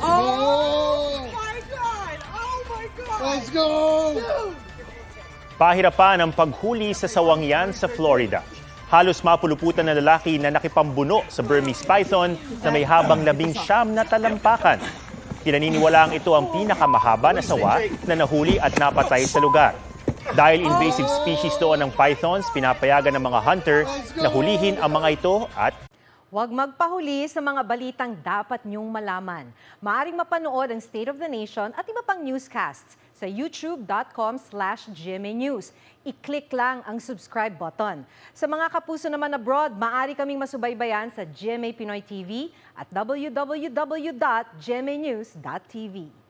Oh my God! Oh my God! Let's go! Pahirapan ang paghuli sa sawang yan sa Florida. Halos mapuluputan na lalaki na nakipambuno sa Burmese python na may habang 19 na talampakan. Pinaniniwalaang ito ang pinakamahaba na sawa na nahuli at napatay sa lugar. Dahil invasive species doon ng pythons, pinapayagan ng mga hunter na hulihin ang mga ito at Huwag magpahuli sa mga balitang dapat niyong malaman. Maaring mapanood ang State of the Nation at iba pang newscasts sa youtube.com/GMA News. I-click lang ang subscribe button. Sa mga kapuso naman abroad, maaari kaming masubaybayan sa GMA Pinoy TV at www.gmanews.tv.